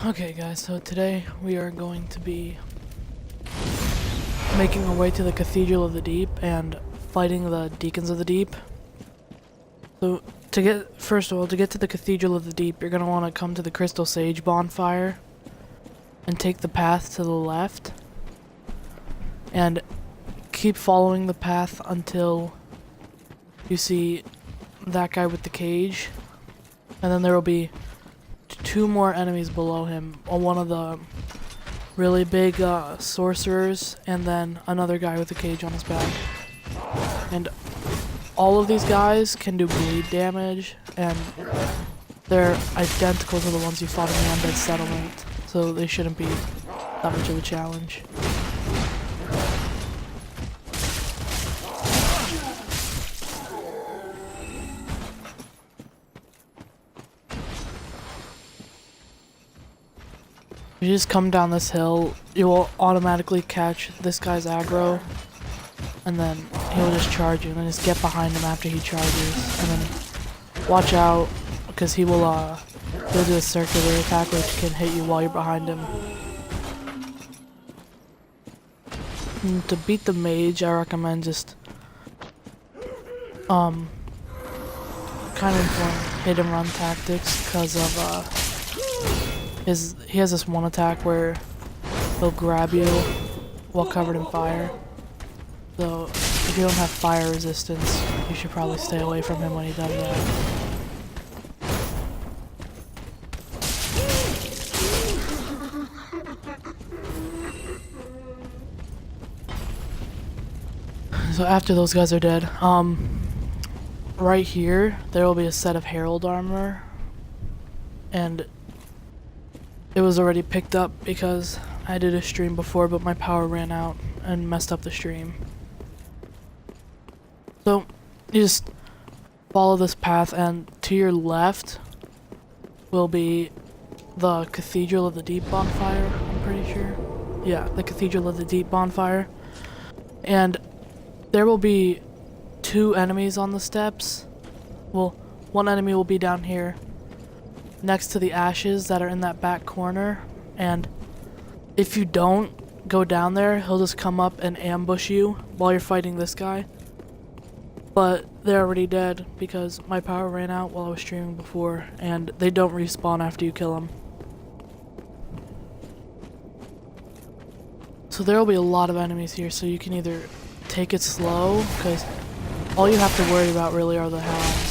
Okay guys, so today we are going to be making our way to the Cathedral of the Deep and fighting the Deacons of the Deep. So first of all, to get to the Cathedral of the Deep, you're going to want to come to the Crystal Sage bonfire and take the path to the left and keep following the path until you see that guy with the cage, and then there will be two more enemies below him, one of the really big sorcerers and then another guy with a cage on his back. And all of these guys can do bleed damage, and they're identical to the ones you fought in the Undead Settlement, so they shouldn't be that much of a challenge. If you just come down this hill, you will automatically catch this guy's aggro, and then he'll just charge you, and then just get behind him after he charges, and then watch out, because he'll do a circular attack which can hit you while you're behind him. And to beat the mage, I recommend just kind of hit and run tactics, because of he has this one attack where he'll grab you while covered in fire. So if you don't have fire resistance, you should probably stay away from him when he does that. So after those guys are dead, right here there will be a set of Herald armor, and it was already picked up because I did a stream before, but my power ran out and messed up the stream. So you just follow this path, and to your left will be the Cathedral of the Deep bonfire, I'm pretty sure. Yeah, the Cathedral of the Deep bonfire. And there will be two enemies on the steps. Well, one enemy will be down here next to the ashes that are in that back corner, and if you don't go down there, he'll just come up and ambush you while you're fighting this guy. But they're already dead because my power ran out while I was streaming before, and they don't respawn after you kill them. So there will be a lot of enemies here, so you can either take it slow, because all you have to worry about really are the hounds,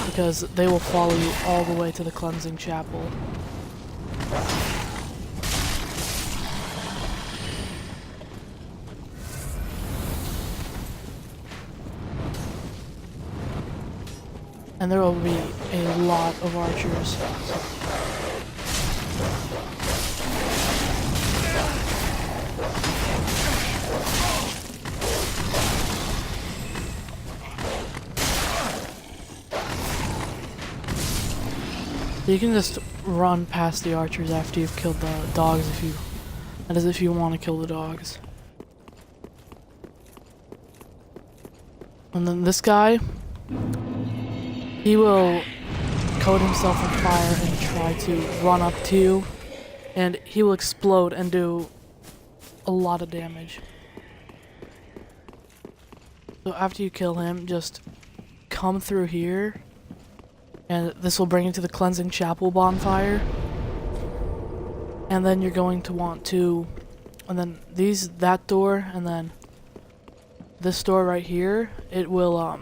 because they will follow you all the way to the cleansing chapel. And there will be a lot of archers. You can just run past the archers after you've killed the dogs if you want to kill the dogs. And then this guy, he will coat himself on fire and try to run up to you, and he will explode and do a lot of damage. So after you kill him, just come through here, and this will bring you to the Cleansing Chapel bonfire. And then you're going to want to, and then that door, and then this door right here, it will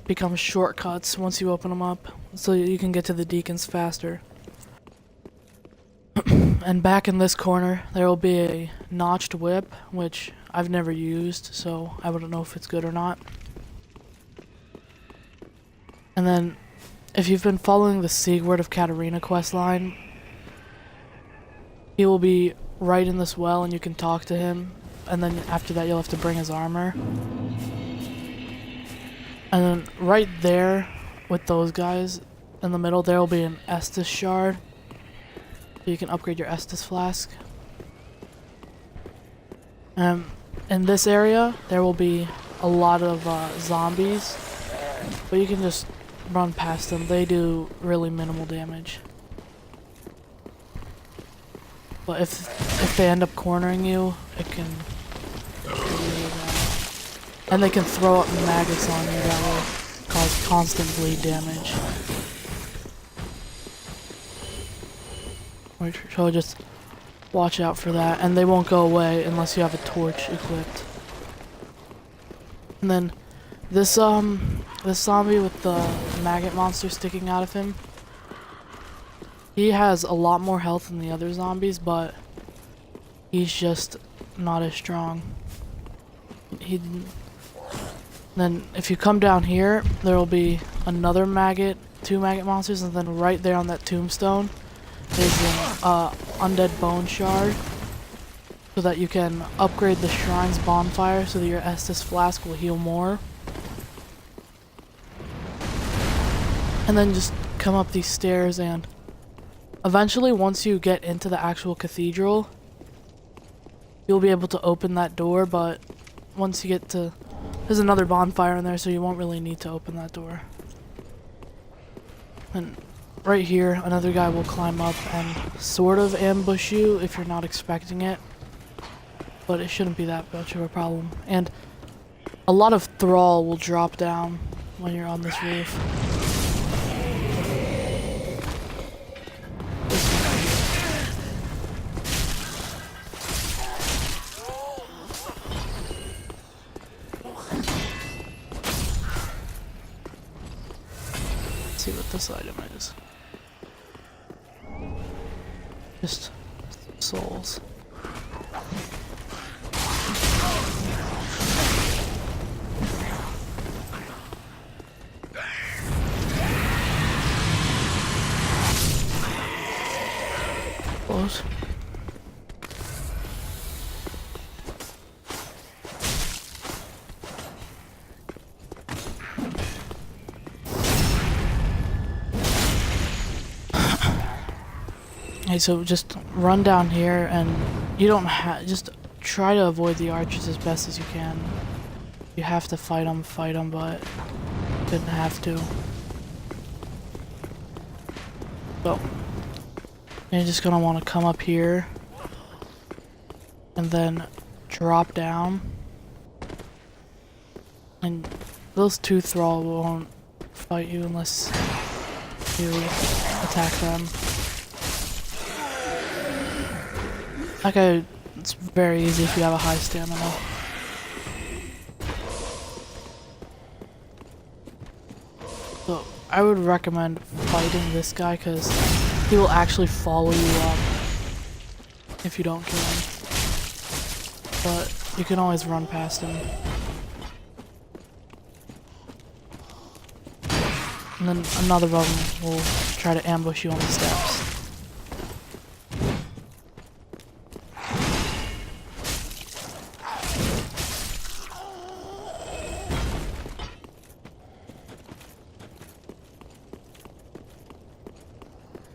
become shortcuts once you open them up, so you can get to the Deacons faster. And back in this corner, there will be a notched whip, which I've never used, so I wouldn't know if it's good or not. And then, if you've been following the Siegward of Katarina questline, he will be right in this well, and you can talk to him, and then after that you'll have to bring his armor. And then right there with those guys in the middle, there will be an Estus shard, so you can upgrade your Estus flask. In this area there will be a lot of zombies, but you can just run past them. They do really minimal damage. But if they end up cornering you, it can be really bad. And they can throw up maggots on you that will cause constant bleed damage. So just watch out for that, and they won't go away unless you have a torch equipped. And then this zombie with the maggot monster sticking out of him, he has a lot more health than the other zombies, but he's just not as strong. Then if you come down here, there will be another maggot, 2 maggot monsters, and then right there on that tombstone is an undead bone shard, so that you can upgrade the shrine's bonfire so that your Estus flask will heal more. And then just come up these stairs, and eventually once you get into the actual cathedral, you'll be able to open that door, but once you get to... There's another bonfire in there, so you won't really need to open that door. And right here, another guy will climb up and sort of ambush you if you're not expecting it. But it shouldn't be that much of a problem. And a lot of thrall will drop down when you're on this roof. Let's see what this item is. Just souls. Close. Okay, so just run down here, and you don't have, just try to avoid the archers as best as you can. You have to fight them, but you didn't have to. So, you're just gonna want to come up here, and then drop down. And those 2 thrall won't fight you unless you attack them. Okay, it's very easy if you have a high stamina. So, I would recommend fighting this guy because he will actually follow you up if you don't kill him. But you can always run past him. And then another of them will try to ambush you on the steps.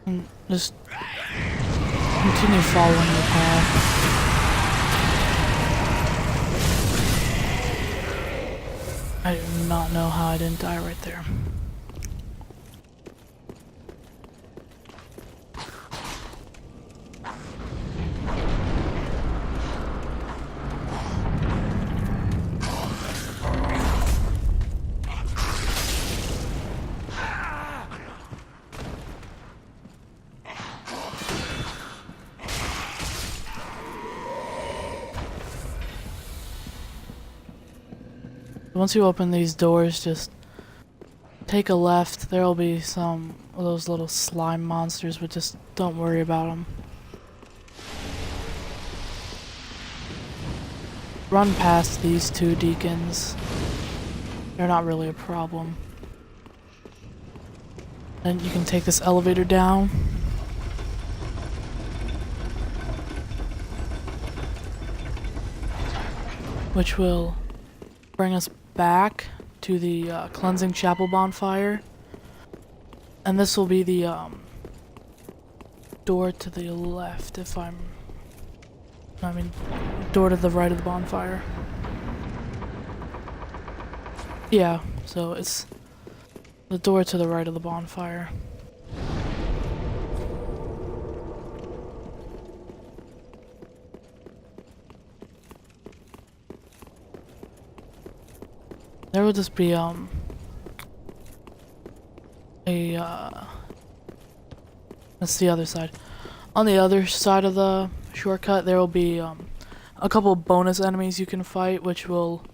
And just continue following your path. I do not know how I didn't die right there. Once you open these doors, just take a left. There will be some of those little slime monsters, but just don't worry about them. Run past these 2 deacons. They're not really a problem. Then you can take this elevator down. Which will bring us back to the cleansing chapel bonfire, and this will be the door to the left. Door to the right of the bonfire. Yeah, so it's the door to the right of the bonfire. will just be that's the other side. On the other side of the shortcut, there will be a couple bonus enemies you can fight, which will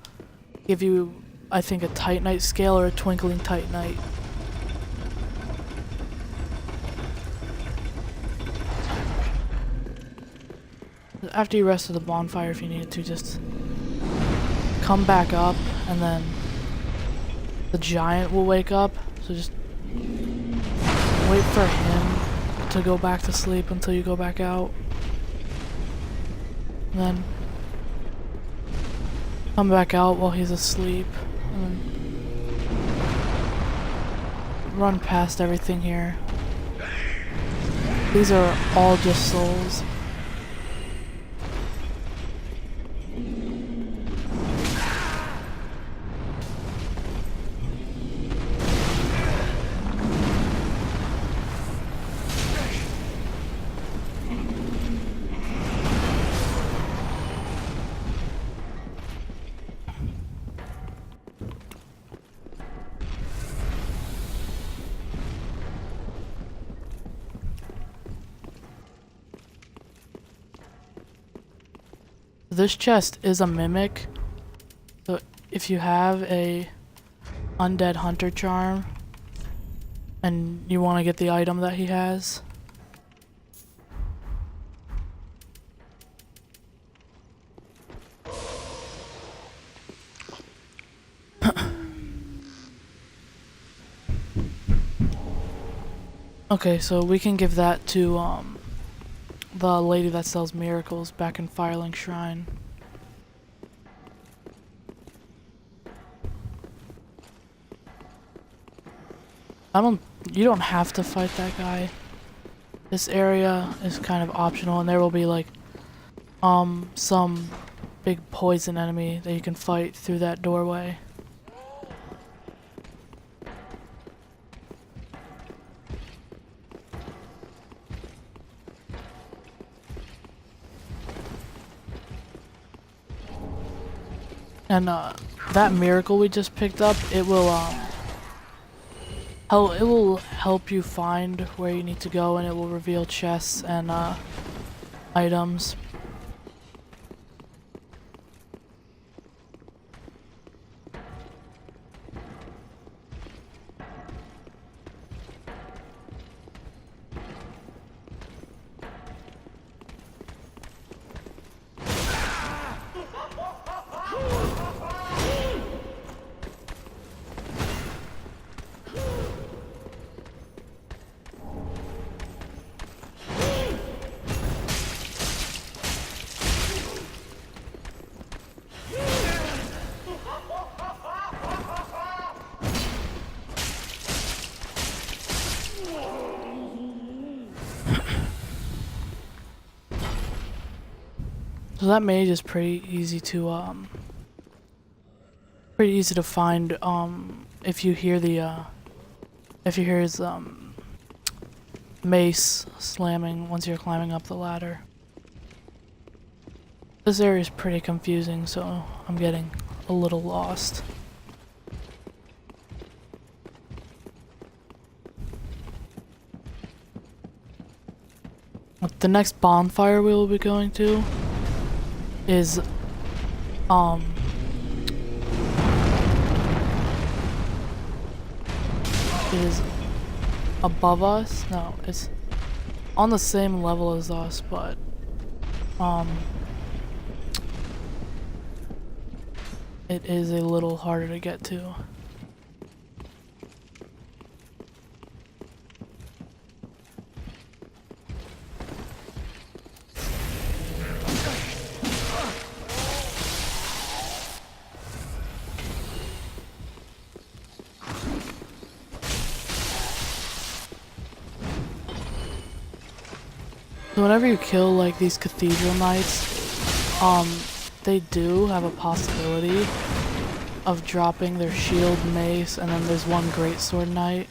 give you, I think, a Titanite scale or a twinkling Titanite. After you rest at the bonfire, if you need to, just come back up, and then the giant will wake up. So just wait for him to go back to sleep until you go back out. And then come back out while he's asleep. And then run past everything here. These are all just souls. This chest is a mimic, so if you have a undead hunter charm and you want to get the item that he has, okay, so we can give that to the lady that sells miracles back in Firelink Shrine. You don't have to fight that guy. This area is kind of optional, and there will be like some big poison enemy that you can fight through that doorway. And that miracle we just picked up, it will help you find where you need to go, and it will reveal chests and items. So that mage is pretty easy to find if you hear his mace slamming once you're climbing up the ladder. This area is pretty confusing, so I'm getting a little lost. The next bonfire we will be going to is above us. No, it's on the same level as us, but it is a little harder to get to. So whenever you kill like these Cathedral Knights, they do have a possibility of dropping their shield, mace, and then there's one Greatsword Knight.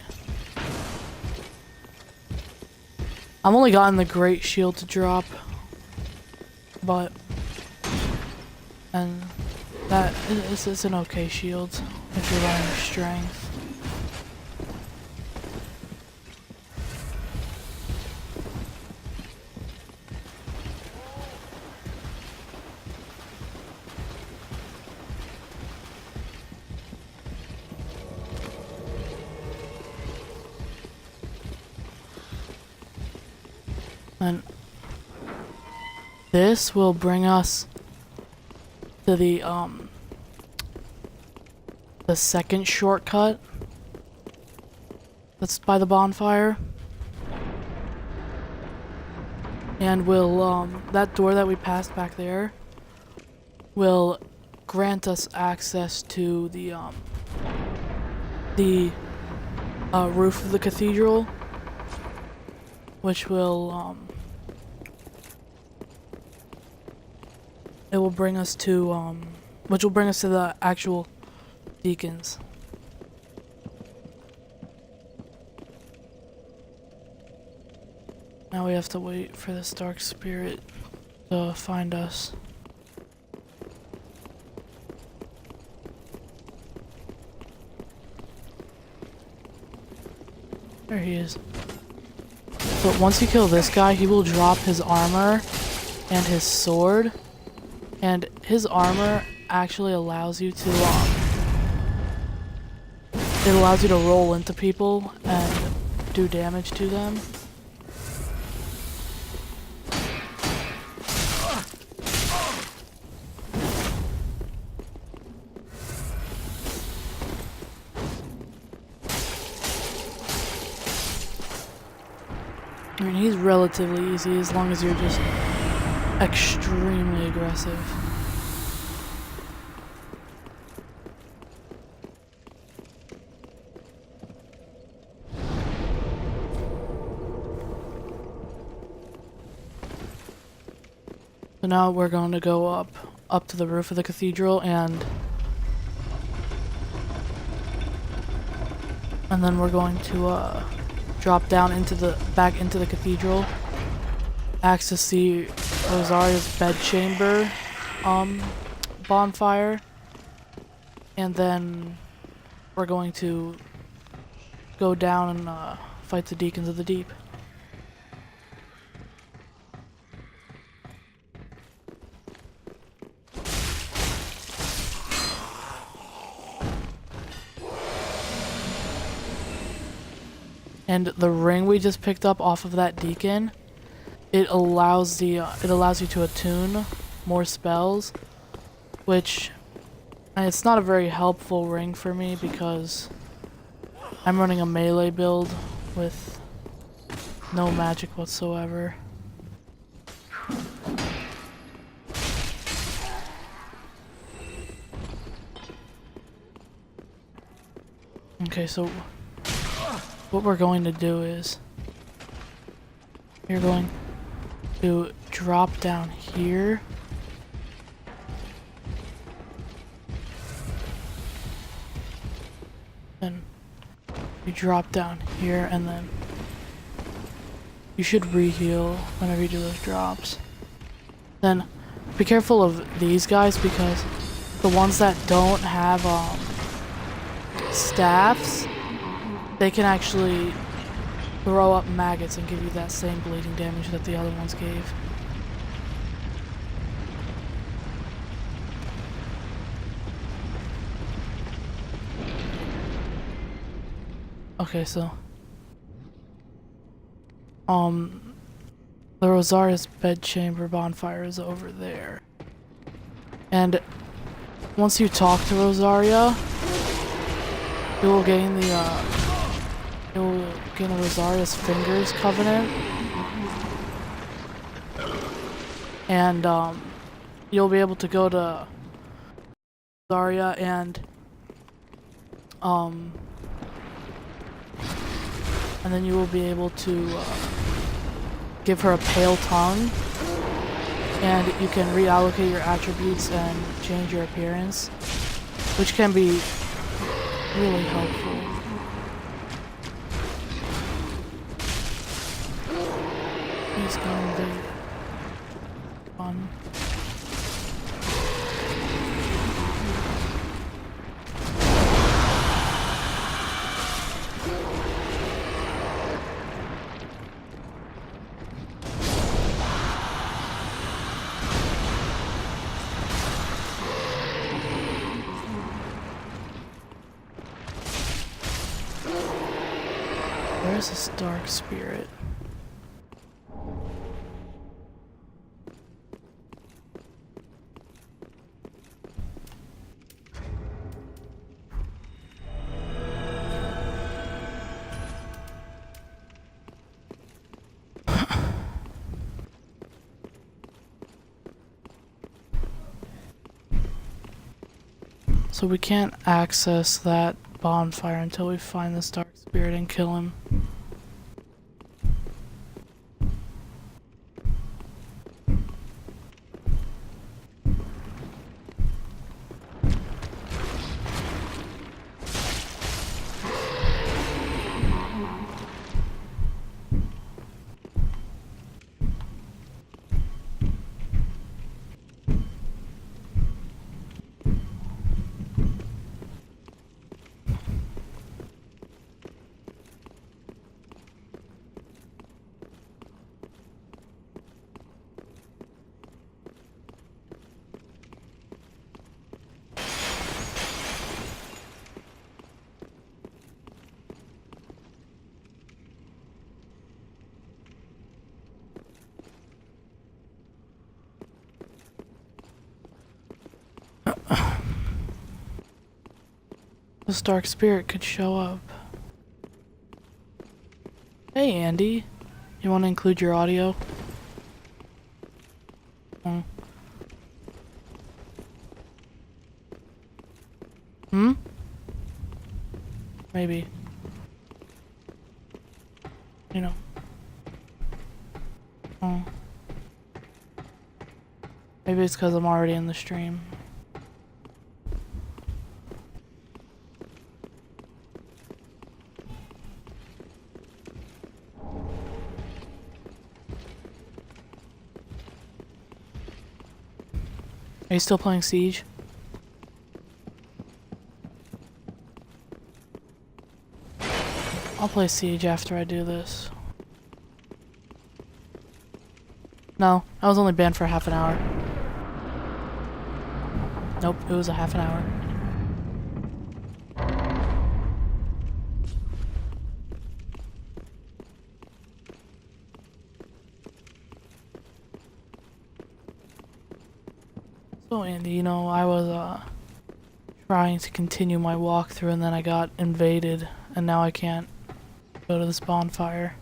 I've only gotten the Great Shield to drop, and that it's an okay shield. if you're running strength. And this will bring us to the second shortcut that's by the bonfire. And will that door that we passed back there will grant us access to the roof of the cathedral, which will it will bring us to which will bring us to the actual Deacons. Now we have to wait for this dark spirit to find us. There he is. But once you kill this guy, he will drop his armor and his sword. And his armor actually allows you to it allows you to roll into people and do damage to them. I mean, he's relatively easy as long as you're just extremely aggressive. So now we're going to go up to the roof of the cathedral and then we're going to drop down back into the cathedral, access the Rosaria's bedchamber bonfire, and then we're going to go down and fight the Deacons of the Deep. And the ring we just picked up off of that Deacon, it allows you to attune more spells, which it's not a very helpful ring for me because I'm running a melee build with no magic whatsoever. Okay, so what we're going to do is you're going to drop down here. Then you drop down here and then you should re-heal whenever you do those drops. Then be careful of these guys because the ones that don't have staffs, they can actually throw up maggots and give you that same bleeding damage that the other ones gave. Okay, so the Rosaria's bedchamber bonfire is over there. And once you talk to Rosaria, you will gain the Rosaria's Fingers Covenant, and you'll be able to go to Rosaria and then you will be able to give her a pale tongue, and you can reallocate your attributes and change your appearance, which can be really helpful. He's going to be fun. where's this dark spirit? So we can't access that bonfire until we find this dark spirit and kill him. This dark spirit could show up. Hey Andy, you want to include your audio? Hmm? Maybe. You know. Maybe it's because I'm already in the stream. Are you still playing Siege? I'll play Siege after I do this. No, I was only banned for half an hour. Nope, it was a half an hour. So Andy, you know, I was trying to continue my walkthrough and then I got invaded and now I can't go to this bonfire.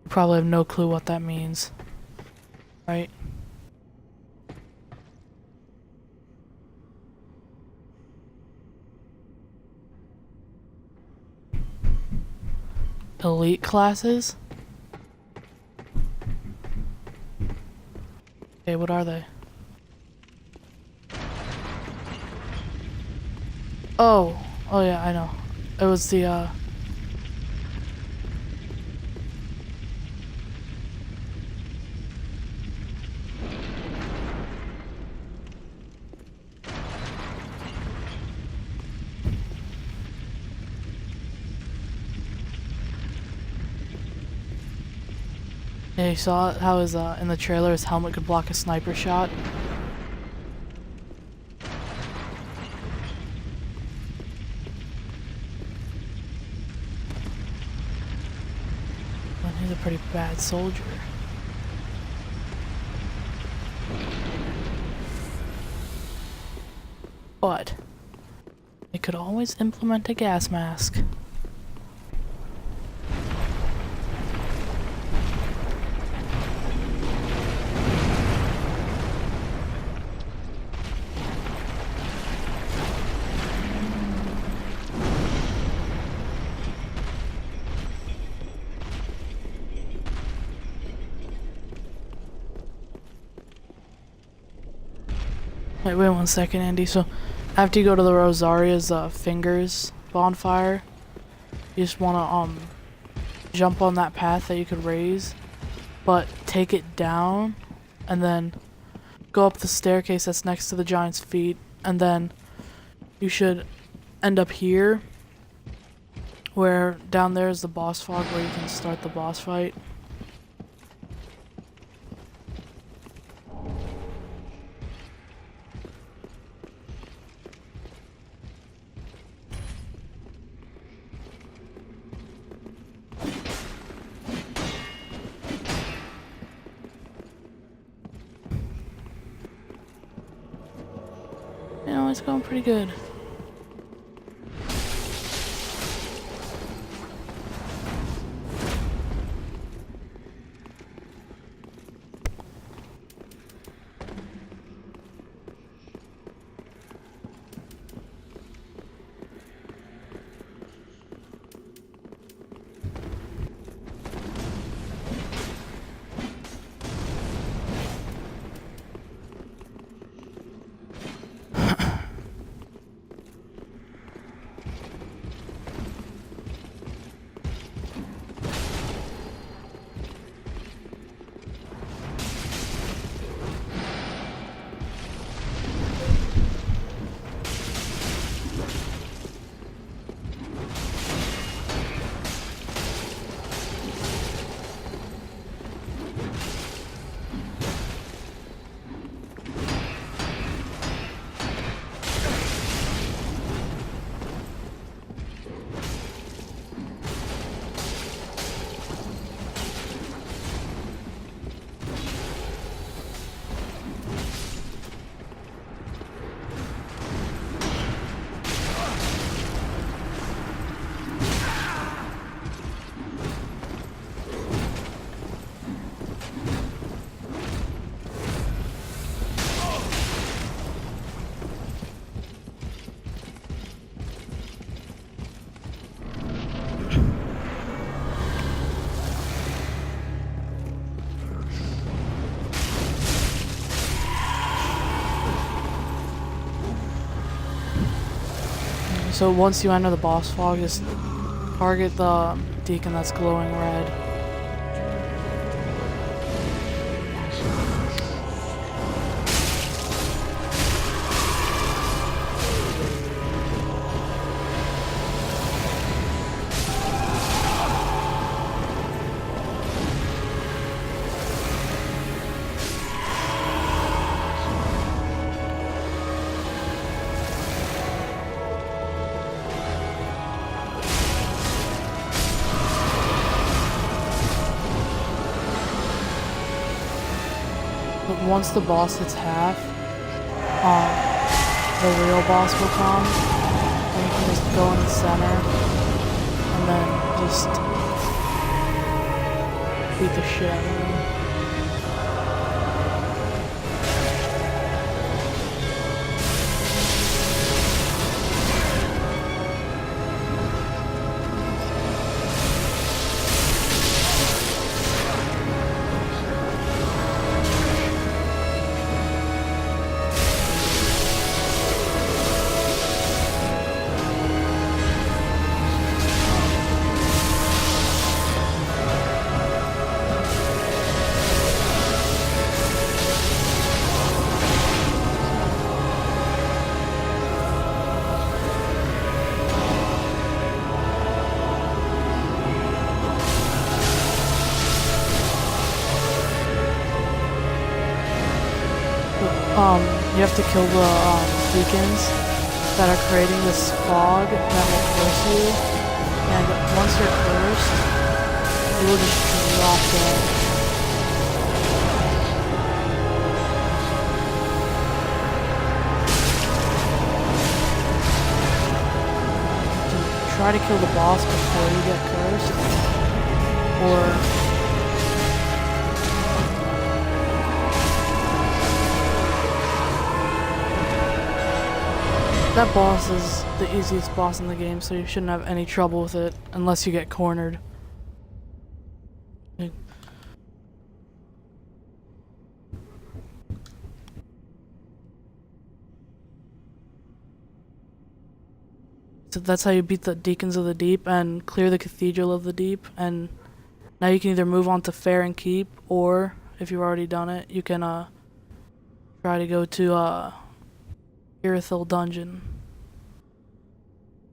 You probably have no clue what that means, right? Elite classes? Okay, what are they? Oh yeah, I know. It was the yeah, you saw how his in the trailer his helmet could block a sniper shot. And he's a pretty bad soldier. But they could always implement a gas mask. Wait 1 second, Andy. So, after you go to the Rosaria's Fingers bonfire, you just wanna jump on that path that you could raise, but take it down, and then go up the staircase that's next to the giant's feet, and then you should end up here, where down there is the boss fog where you can start the boss fight. You know, it's going pretty good. So once you enter the boss fog, just target the deacon that's glowing red. But once the boss hits half, the real boss will come, and you can just go in the center, and then just beat the shit out of him. You have to kill the deacons that are creating this fog that will curse you, and once you're cursed, you will just drop dead. So try to kill the boss before you get cursed, or that boss is the easiest boss in the game, so you shouldn't have any trouble with it unless you get cornered. So that's how you beat the Deacons of the Deep and clear the Cathedral of the Deep, and now you can either move on to Fair and Keep, or if you've already done it, you can try to go to Irithil Dungeon.